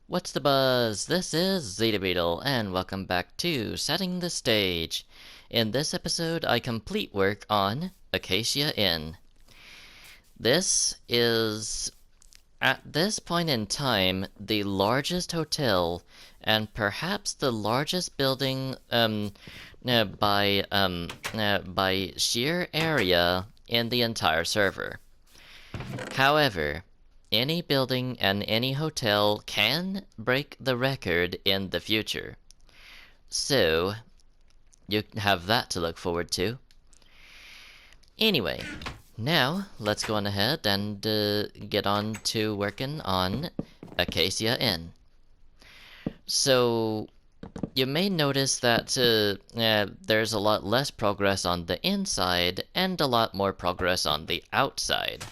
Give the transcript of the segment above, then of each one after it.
What's the buzz? This is Zeta Beetle, and welcome back to Setting the Stage. In this episode, I complete work on Acacia Inn. This is, at this point in time, the largest hotel and perhaps the largest building by sheer area in the entire server. However, any building and any hotel can break the record in the future. So, you have that to look forward to. Anyway, now let's go on ahead and get on to working on Acacia Inn. So, you may notice that there's a lot less progress on the inside and a lot more progress on the outside.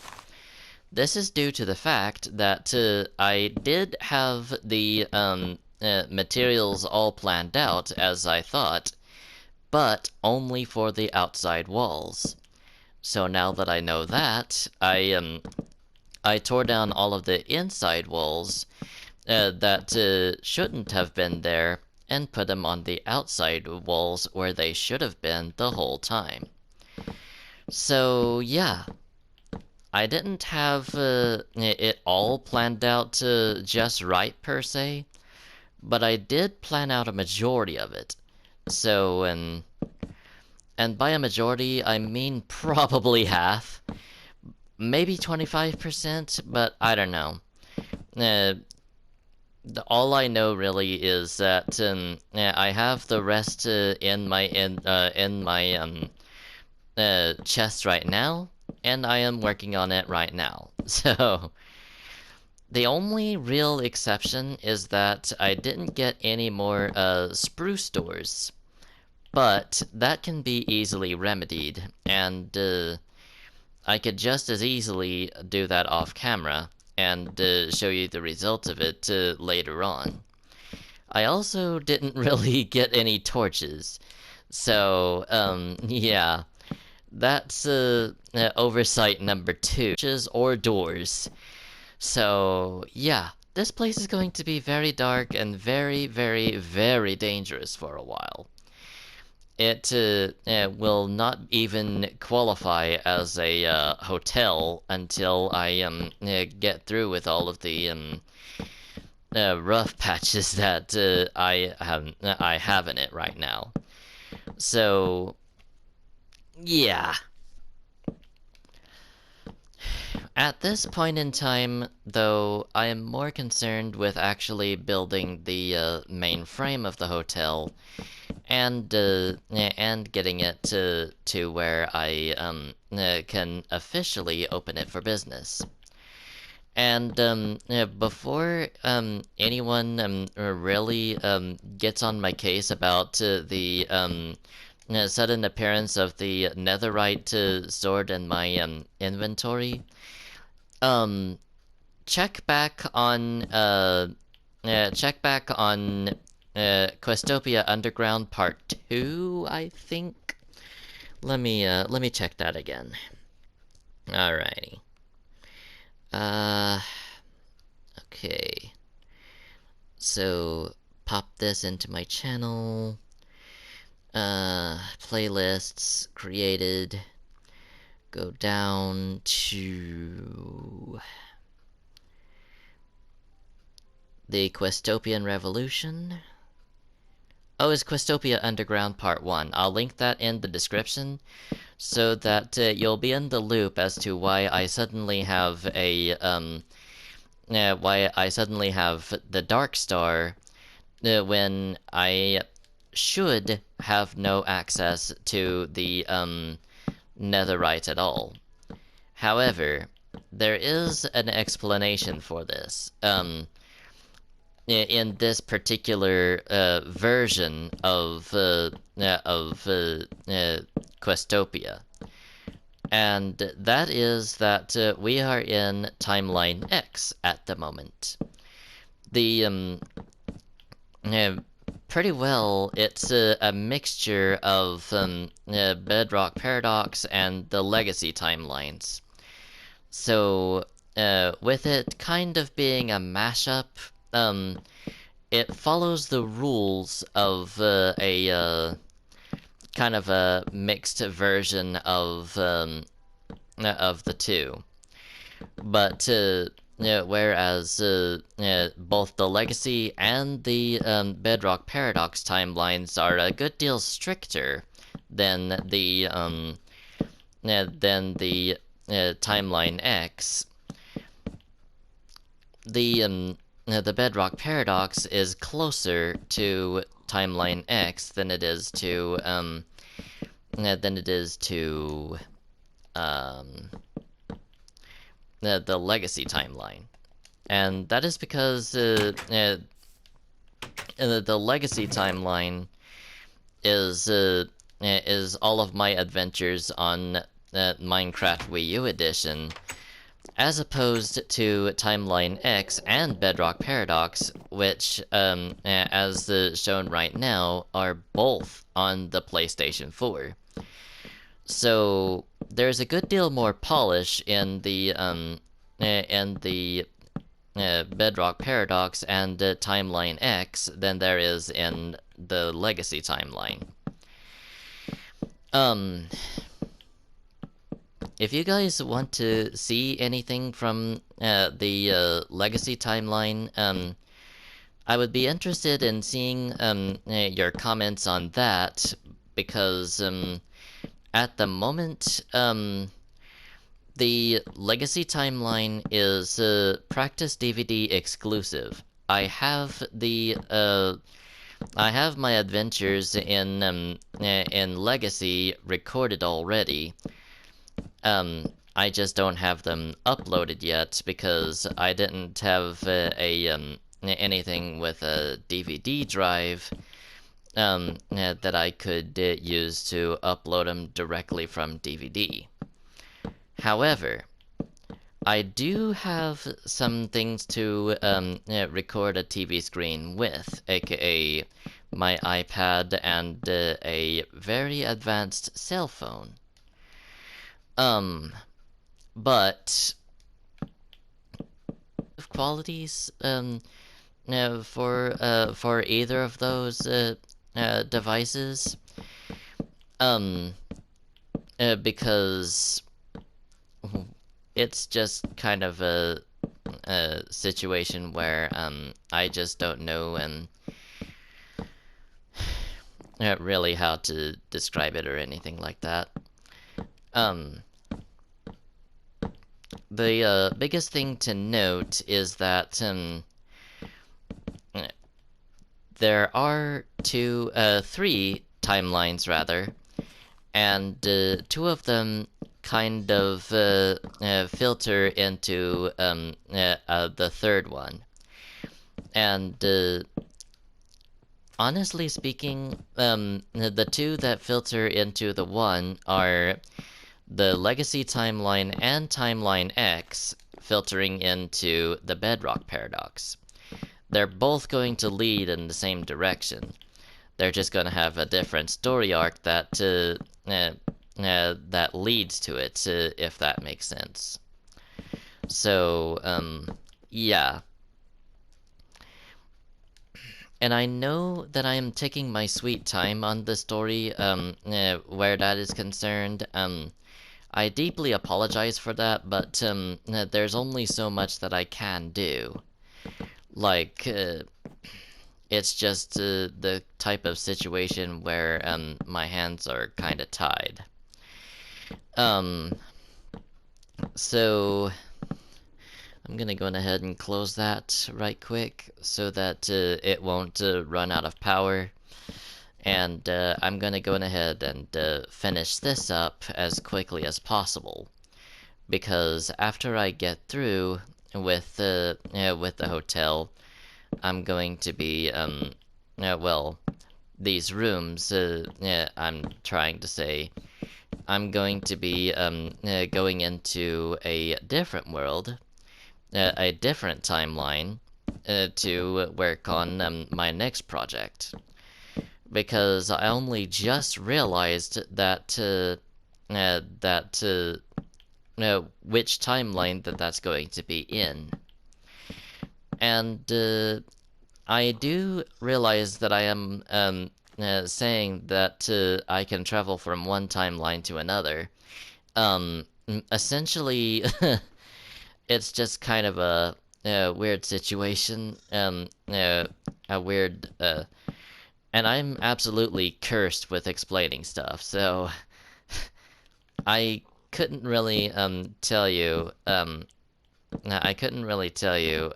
This is due to the fact that I did have the materials all planned out as I thought, but only for the outside walls. So now that I know that, I tore down all of the inside walls that shouldn't have been there and put them on the outside walls where they should have been the whole time. So yeah. I didn't have it all planned out just right per se, but I did plan out a majority of it. So, and by a majority, I mean probably half, maybe 25%, but I don't know. Uh, all I know really is that I have the rest in my chest right now, and I am working on it right now. So, the only real exception is that I didn't get any more spruce doors, but that can be easily remedied, and I could just as easily do that off camera and show you the result of it later on. I also didn't really get any torches, so yeah. That's oversight number 2, torches or doors. So, yeah, this place is going to be very dark and very, very, very dangerous for a while. It will not even qualify as a hotel until I get through with all of the rough patches that I have in it right now. So, yeah. At this point in time, though, I am more concerned with actually building the main frame of the hotel and getting it to where I can officially open it for business. And before anyone really gets on my case about the sudden appearance of the netherite sword in my inventory, um, check back on Questopia Underground Part 2, I think. Let me check that again. Alrighty. Okay. So pop this into my channel. Playlists created. Go down to the Questopian Revolution. Oh, it's Questopia Underground Part 1. I'll link that in the description so that you'll be in the loop as to why I suddenly have the Dark Star when I should have no access to the netherite at all. However, there is an explanation for this. In this particular version of Questopia, and that is that we are in Timeline X at the moment. The pretty well, it's a mixture of Bedrock Paradox and the Legacy timelines. So, with it kind of being a mashup, it follows the rules of a kind of a mixed version of the two. But whereas both the Legacy and the Bedrock Paradox timelines are a good deal stricter than the Timeline X, the Bedrock Paradox is closer to Timeline X than it is to the Legacy timeline, and that is because the Legacy timeline is all of my adventures on Minecraft Wii U edition, as opposed to Timeline X and Bedrock Paradox, which, as shown right now, are both on the PlayStation 4. So there's a good deal more polish in the Bedrock Paradox and Timeline X than there is in the Legacy timeline. If you guys want to see anything from the Legacy timeline, I would be interested in seeing your comments on that, because at the moment, the Legacy timeline is Practice DVD exclusive. I have my adventures in Legacy recorded already. I just don't have them uploaded yet because I didn't have anything with a DVD drive that I could use to upload them directly from DVD. However, I do have some things to record a TV screen with, aka my iPad and a very advanced cell phone. But qualities for either of those devices, because it's just kind of a situation where I just don't know really how to describe it or anything like that. The biggest thing to note is that there are three timelines rather, and two of them kind of filter into the third one. And honestly speaking, the two that filter into the one are the Legacy timeline and Timeline X, filtering into the Bedrock Paradox. They're both going to lead in the same direction. They're just going to have a different story arc that that leads to it, if that makes sense. So, yeah. And I know that I am taking my sweet time on the story, where that is concerned. I deeply apologize for that, but there's only so much that I can do. Like, it's just the type of situation where my hands are kind of tied. So I'm gonna go ahead and close that right quick so that it won't run out of power. And I'm gonna go ahead and finish this up as quickly as possible, because after I get through with the hotel, I'm going to be well, these rooms. I'm trying to say, I'm going to be going into a different world, a different timeline, to work on my next project. Because I only just realized that which timeline that's going to be in. And I do realize that I am saying that I can travel from one timeline to another. Essentially, it's just kind of a weird situation. A weird. And I'm absolutely cursed with explaining stuff, so I couldn't really tell you. I couldn't really tell you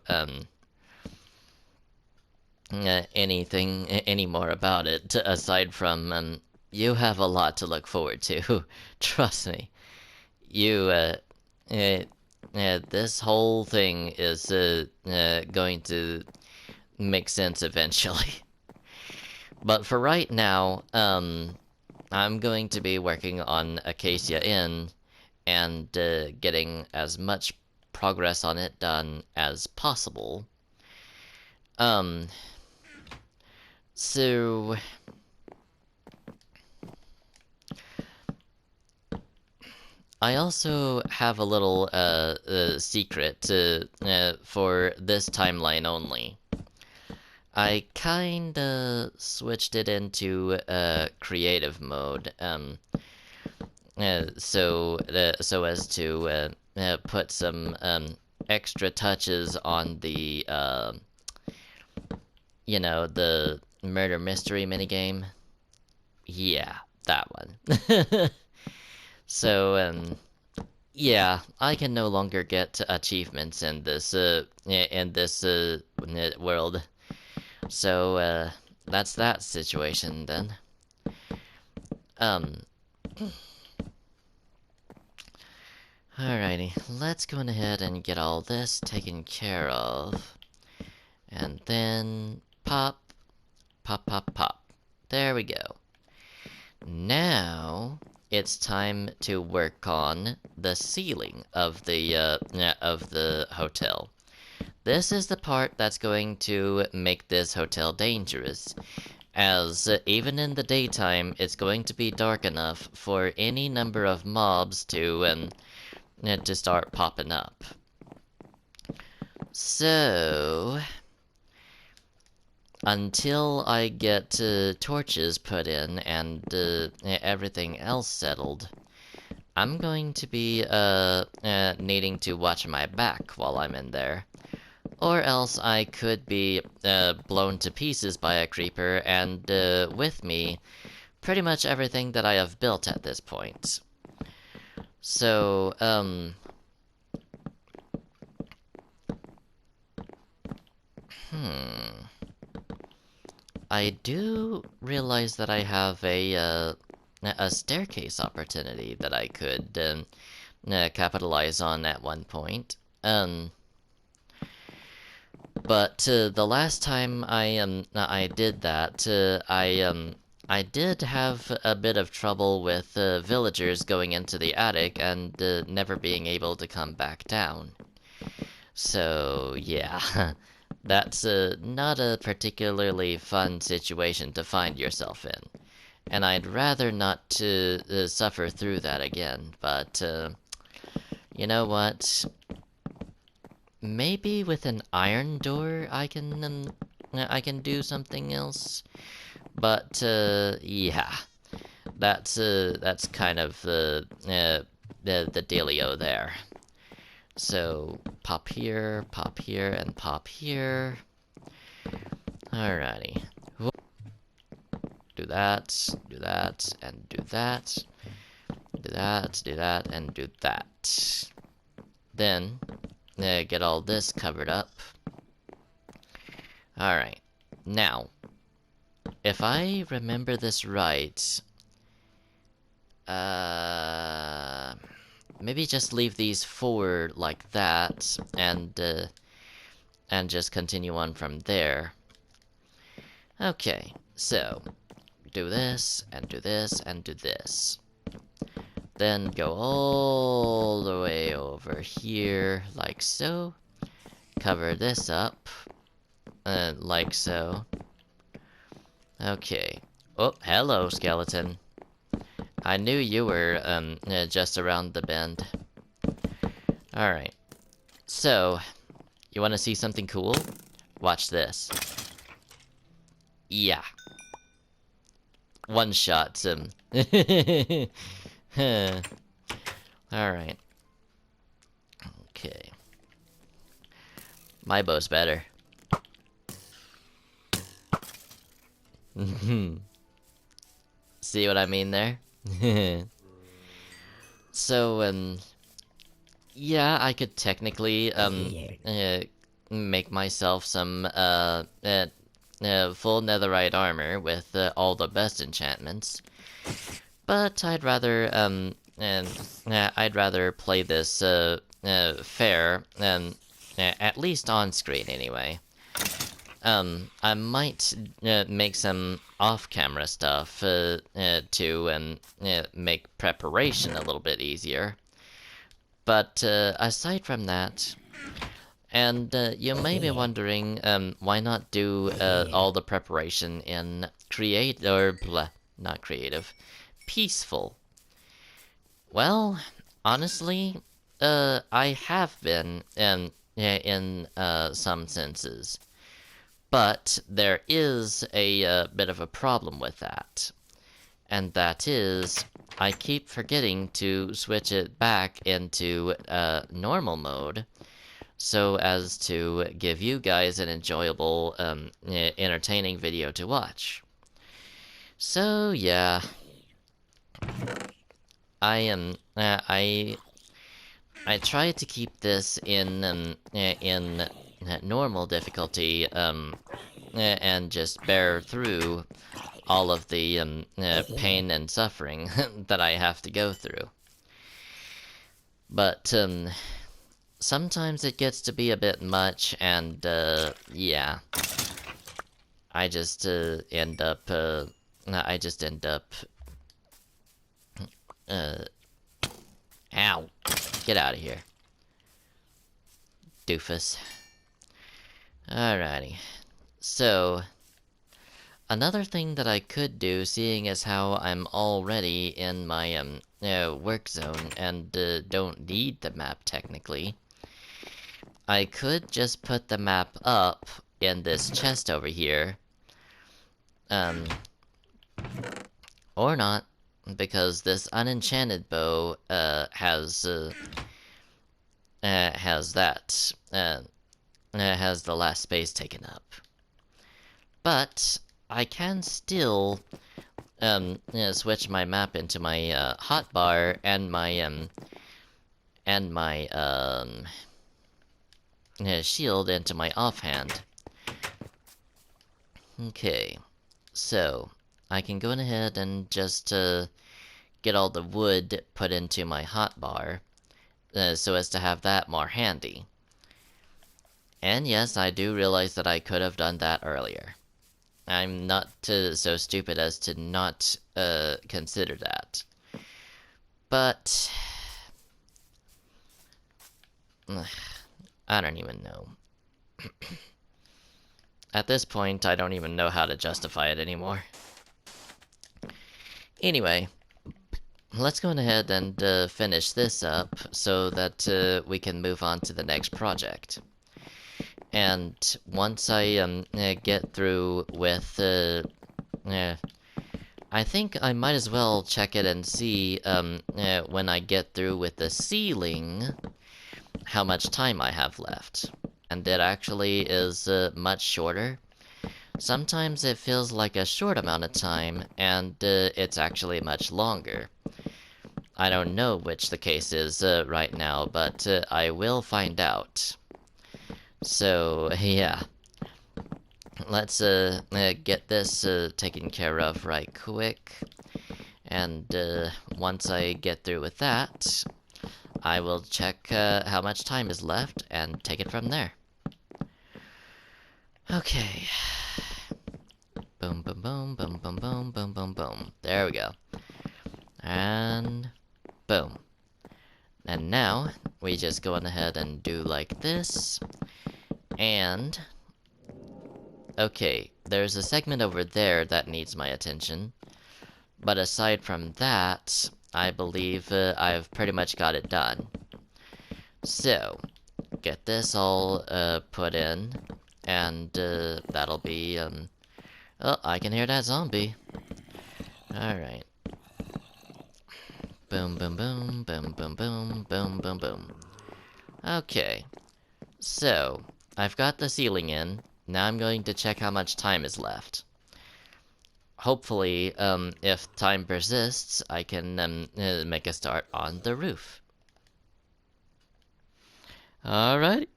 anything any more about it aside from you have a lot to look forward to. Trust me. You uh, this whole thing is going to make sense eventually. But for right now, I'm going to be working on Acacia Inn and getting as much progress on it done as possible. Um, so I also have a little secret for this timeline only. I kinda switched it into creative mode, so as to put some extra touches on the the murder mystery minigame. Yeah, that one. So yeah, I can no longer get achievements in this world. So that's that situation then. Um Alrighty, let's go ahead and get all this taken care of. And then pop, pop, pop, pop. There we go. Now it's time to work on the ceiling of the hotel. This is the part that's going to make this hotel dangerous, as even in the daytime, it's going to be dark enough for any number of mobs to start popping up. So, until I get torches put in and everything else settled, I'm going to be needing to watch my back while I'm in there. Or else I could be blown to pieces by a creeper and with me, pretty much everything that I have built at this point. So, I do realize that I have a staircase opportunity that I could capitalize on at one point. But the last time I did that, I did have a bit of trouble with villagers going into the attic and never being able to come back down. So yeah, that's not a particularly fun situation to find yourself in, and I'd rather not to suffer through that again. But you know what? Maybe with an iron door I can do something else. But yeah, that's kind of the dealio there. So pop here, and pop here. Alrighty. Do that, and do that. Do that, do that, and do that. Then get all this covered up. Alright. Now, if I remember this right, maybe just leave these four like that, and just continue on from there. Okay, so do this, and do this, and do this. Then go all the way over here, like so. Cover this up, like so. Okay. Oh, hello, skeleton. I knew you were, just around the bend. Alright. So, You wanna see something cool? Watch this. Yeah. One shots him. Alright. Okay. My bow's better. See what I mean there? So, yeah, I could technically, make myself some, full netherite armor with, all the best enchantments. But I'd rather, I'd rather play this, fair, at least on screen anyway. I might, make some off-camera stuff, to, make preparation a little bit easier. But, aside from that, and, you may be wondering, why not do, all the preparation in not creative, peaceful? Well, honestly, I have been, in, some senses. But there is a bit of a problem with that. And that is, I keep forgetting to switch it back into normal mode so as to give you guys an enjoyable, entertaining video to watch. So yeah, I try to keep this in normal difficulty, and just bear through all of the pain and suffering that I have to go through. But sometimes it gets to be a bit much, and yeah, I just end up ow, get out of here, doofus. Alrighty, so another thing that I could do, seeing as how I'm already in my work zone and don't need the map technically, I could just put the map up in this chest over here, or not, because this unenchanted bow has the last space taken up. But I can still switch my map into my hotbar and my shield into my offhand. Okay, so I can go ahead and just get all the wood put into my hotbar, so as to have that more handy. And yes, I do realize that I could have done that earlier. I'm not so stupid as to not consider that. But I don't even know. At this point, I don't even know how to justify it anymore. Anyway, let's go ahead and finish this up so that we can move on to the next project. And once I get through with I think I might as well check it and see when I get through with the ceiling how much time I have left. And it actually is much shorter. Sometimes it feels like a short amount of time, and it's actually much longer. I don't know which the case is right now, but I will find out. So, yeah. Let's get this taken care of right quick. And once I get through with that, I will check how much time is left and take it from there. Okay. Boom, boom, boom, boom, boom, boom, boom, boom, boom. There we go. And boom. And now, we just go on ahead and do like this. And okay, there's a segment over there that needs my attention. But aside from that, I believe I've pretty much got it done. So, get this all put in, and that'll be oh, I can hear that zombie. Alright. Boom, boom, boom, boom, boom, boom, boom, boom, boom. Okay. So, I've got the ceiling in. Now I'm going to check how much time is left. Hopefully, if time persists, I can make a start on the roof. Alright.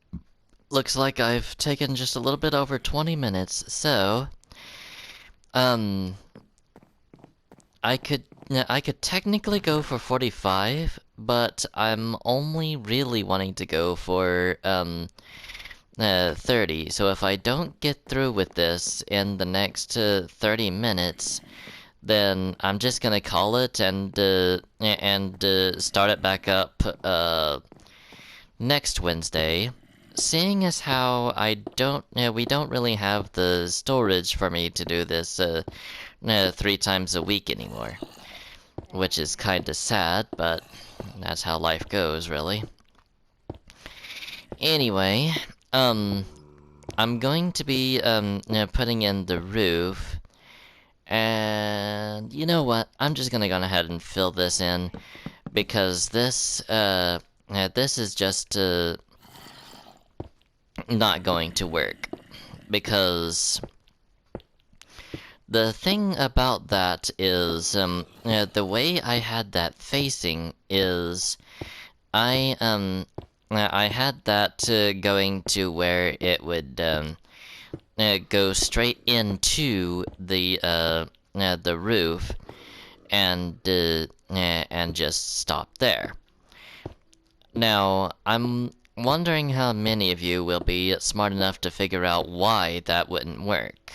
Looks like I've taken just a little bit over 20 minutes, so... I could technically go for 45, but I'm only really wanting to go for 30. So if I don't get through with this in the next 30 minutes, then I'm just gonna call it and start it back up next Wednesday. Seeing as how we don't really have the storage for me to do this 3 times a week anymore, which is kinda sad, but that's how life goes, really. Anyway, I'm going to be putting in the roof, and you know what? I'm just gonna go ahead and fill this in because this is just not going to work, because the thing about that is the way I had that facing is I had that going to where it would go straight into the roof and just stop there. Now, I'm wondering how many of you will be smart enough to figure out why that wouldn't work.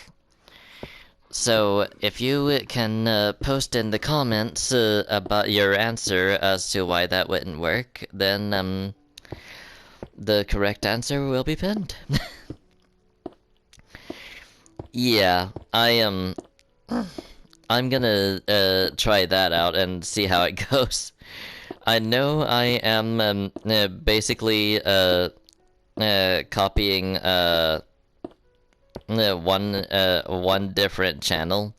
So, if you can post in the comments about your answer as to why that wouldn't work, then the correct answer will be pinned. Yeah, I'm gonna try that out and see how it goes. I know I am basically copying one different channel.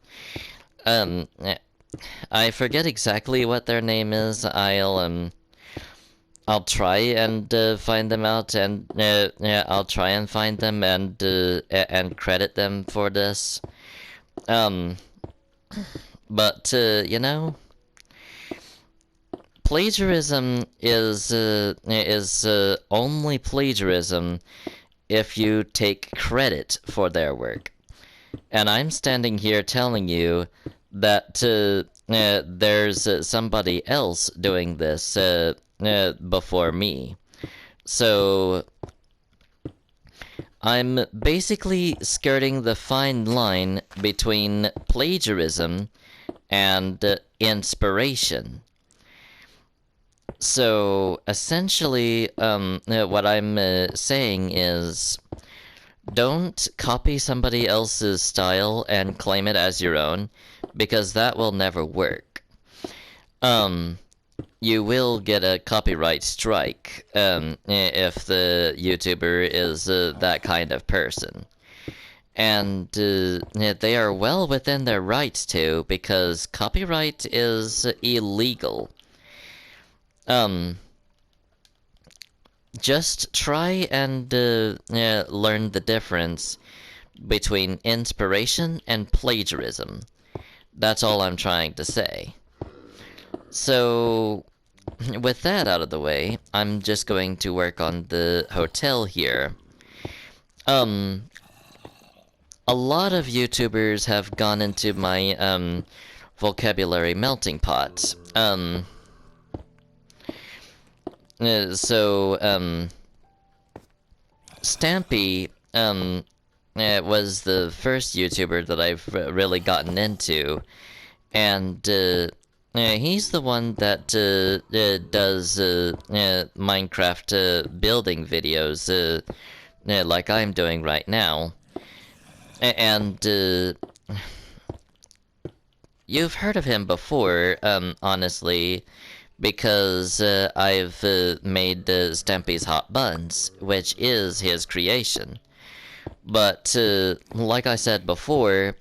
I forget exactly what their name is. I'll try and find them out, and I'll try and find them and credit them for this. But you know, plagiarism is only plagiarism if you take credit for their work. And I'm standing here telling you that there's somebody else doing this before me. So I'm basically skirting the fine line between plagiarism and inspiration. So essentially, what I'm saying is, don't copy somebody else's style and claim it as your own, because that will never work. You will get a copyright strike if the YouTuber is that kind of person. And they are well within their rights to, because copyright is illegal. Just try and learn the difference between inspiration and plagiarism. That's all I'm trying to say. So, with that out of the way, I'm just going to work on the hotel here. A lot of YouTubers have gone into my vocabulary melting pot. Stampy was the first YouTuber that I've really gotten into, and he's the one that does Minecraft building videos like I'm doing right now. And you've heard of him before, honestly, because I've made Stampy's hot buns, which is his creation. But like I said before,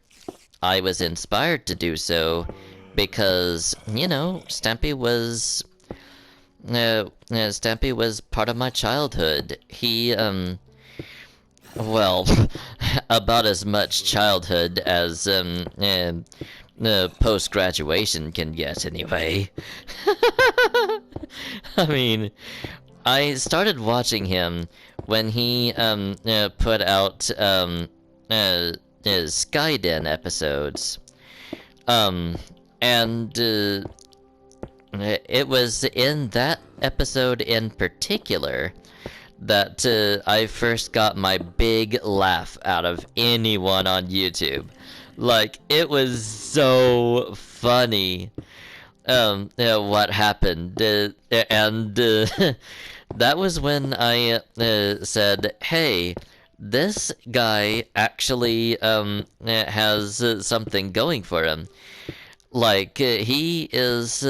I was inspired to do so because, you know, Stampy was part of my childhood. He, well, about as much childhood as, post-graduation can get, anyway. I mean, I started watching him when he, put out, his Skyden episodes. And, it was in that episode in particular that I first got my big laugh out of anyone on YouTube. Like, it was so funny. What happened. And that was when I said, hey, this guy actually has something going for him. Like, he is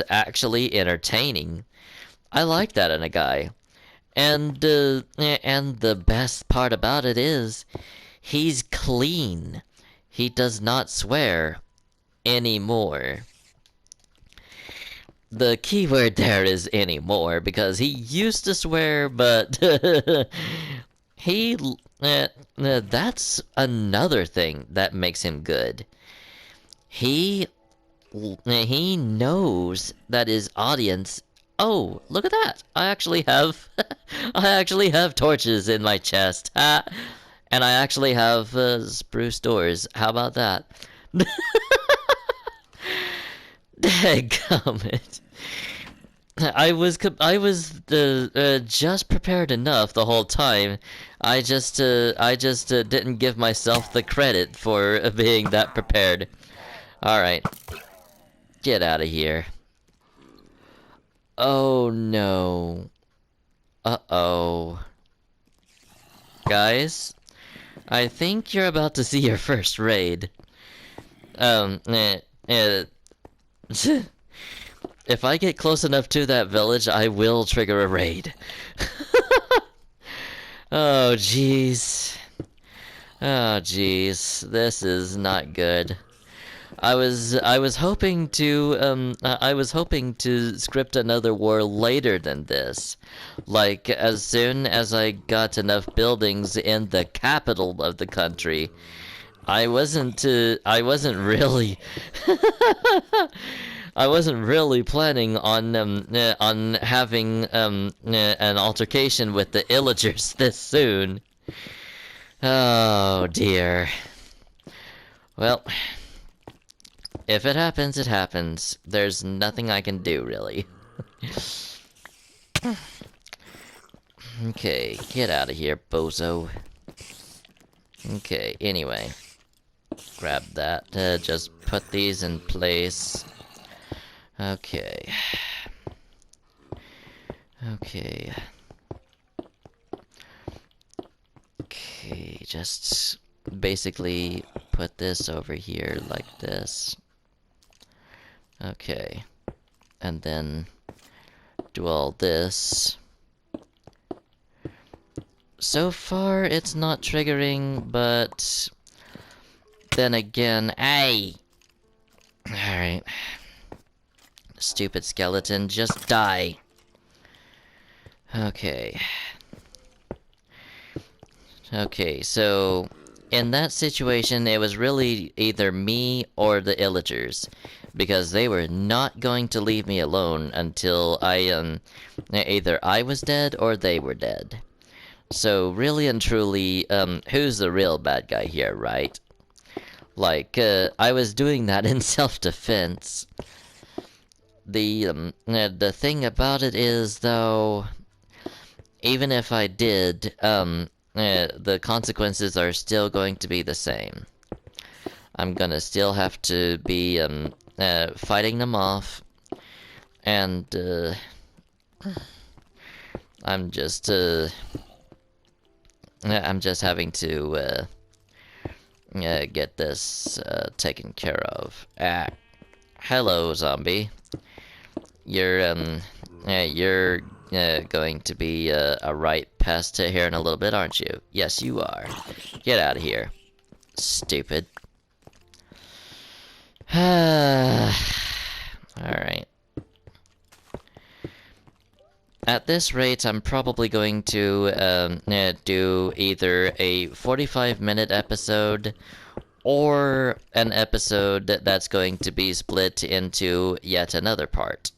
actually entertaining. I like that in a guy. And the best part about it is, he's clean. He does not swear anymore. The key word there is anymore, because he used to swear, but he that's another thing that makes him good. He knows that his audience. Oh, look at that! I actually have torches in my chest, and I actually have spruce doors. How about that? Dadgummit. I was just prepared enough the whole time. I just didn't give myself the credit for being that prepared. All right, get out of here. Oh no. Uh-oh. Guys, I think you're about to see your first raid. If I get close enough to that village, I will trigger a raid. Oh, jeez. Oh, jeez. This is not good. I was hoping to script another war later than this. Like, as soon as I got enough buildings in the capital of the country. I wasn't really I wasn't really planning on having an altercation with the Illagers this soon. Oh dear. Well, if it happens, it happens. There's nothing I can do, really. Okay, get out of here, bozo. Okay, anyway. Grab that. Just put these in place. Okay. Okay. Okay, just basically put this over here like this. Okay. And then do all this. So far, it's not triggering, but then again, hey! Alright. Stupid skeleton, just die. Okay. Okay, so in that situation, it was really either me or the Illagers, because they were not going to leave me alone until either I was dead or they were dead. So really and truly, who's the real bad guy here, right? Like, I was doing that in self-defense. The thing about it is, though, even if I did, the consequences are still going to be the same. I'm gonna still have to be, fighting them off, and, I'm just having to, get this, taken care of. Ah, hello, zombie. you're going to be a right pest here in a little bit, aren't you? Yes, you are. Get out of here, stupid. Alright. At this rate, I'm probably going to do either a 45-minute episode or an episode that's going to be split into yet another part.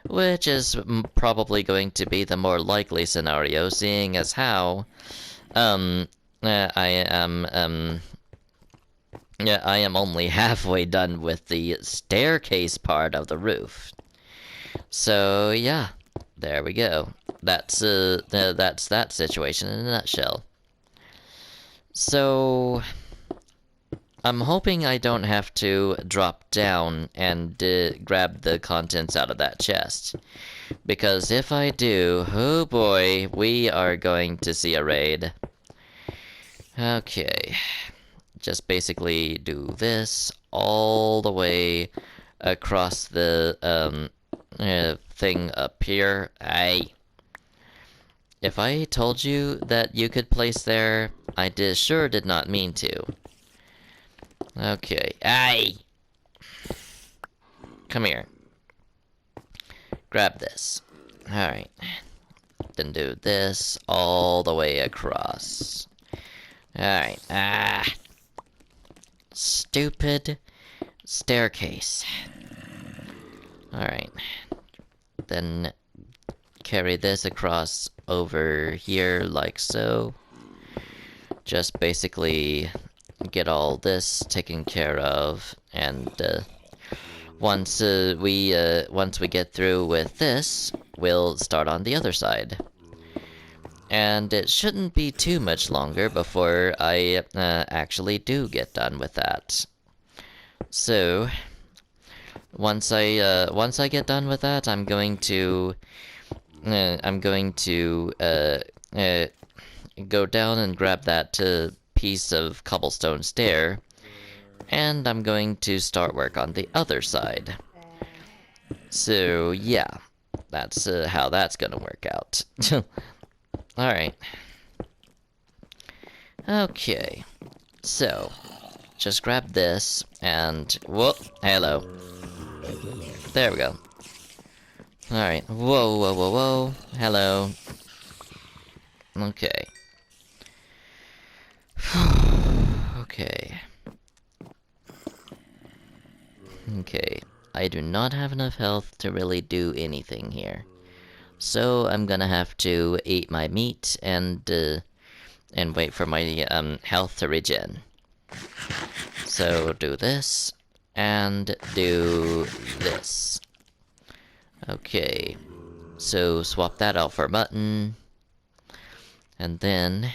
Which is probably going to be the more likely scenario, seeing as how I am only halfway done with the staircase part of the roof. So yeah, there we go. That's that situation in a nutshell. So I'm hoping I don't have to drop down and grab the contents out of that chest. Because if I do, oh boy, we are going to see a raid. Okay. Just basically do this all the way across the thing up here. If I told you that you could place there, I sure did not mean to. Okay. Come here. Grab this. Alright. Then do this all the way across. Alright. Stupid staircase. Alright. Then carry this across over here like so. Just basically get all this taken care of, and once we get through with this, we'll start on the other side. And it shouldn't be too much longer before I actually do get done with that. So once I get done with that, I'm going to go down and grab that piece of cobblestone stair, and I'm going to start work on the other side. So yeah, that's how that's gonna work out. Alright. Okay. So, just grab this, and whoop, hello. There we go. Alright, whoa, hello. Okay. Okay. Okay, I do not have enough health to really do anything here. So I'm gonna have to eat my meat and wait for my health to regen. So do this and do this. Okay. So swap that out for mutton. And then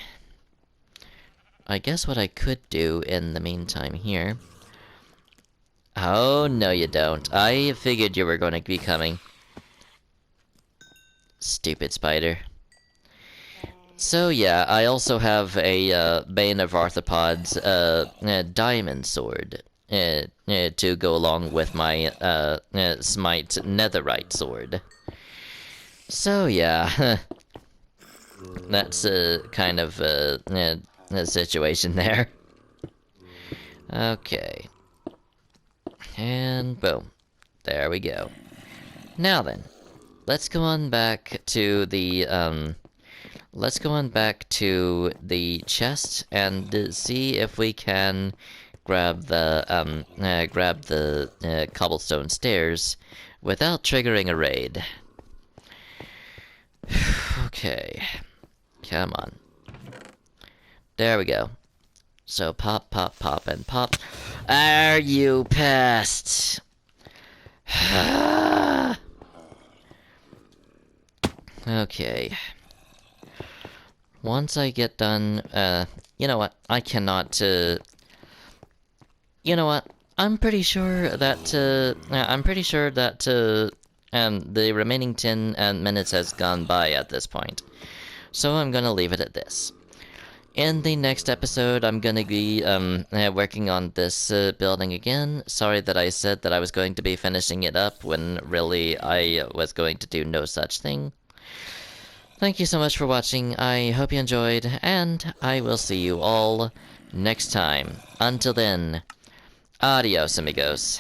I guess what I could do in the meantime here. Oh, no you don't. I figured you were going to be coming. Stupid spider. So yeah, I also have a Bane of Arthropods diamond sword to go along with my Smite netherite sword. So yeah, that's kind of a situation there. Okay. And boom. There we go. Now then, let's go on back to the chest and see if we can grab the cobblestone stairs without triggering a raid. Okay. Come on. There we go. So pop, pop, pop, and pop. Are you pests? Okay. Once I get done, you know what? I cannot, you know what? I'm pretty sure that, the remaining 10 minutes has gone by at this point. So I'm gonna leave it at this. In the next episode, I'm gonna be working on this building again. Sorry that I said that I was going to be finishing it up when really I was going to do no such thing. Thank you so much for watching. I hope you enjoyed, and I will see you all next time. Until then, adios, amigos.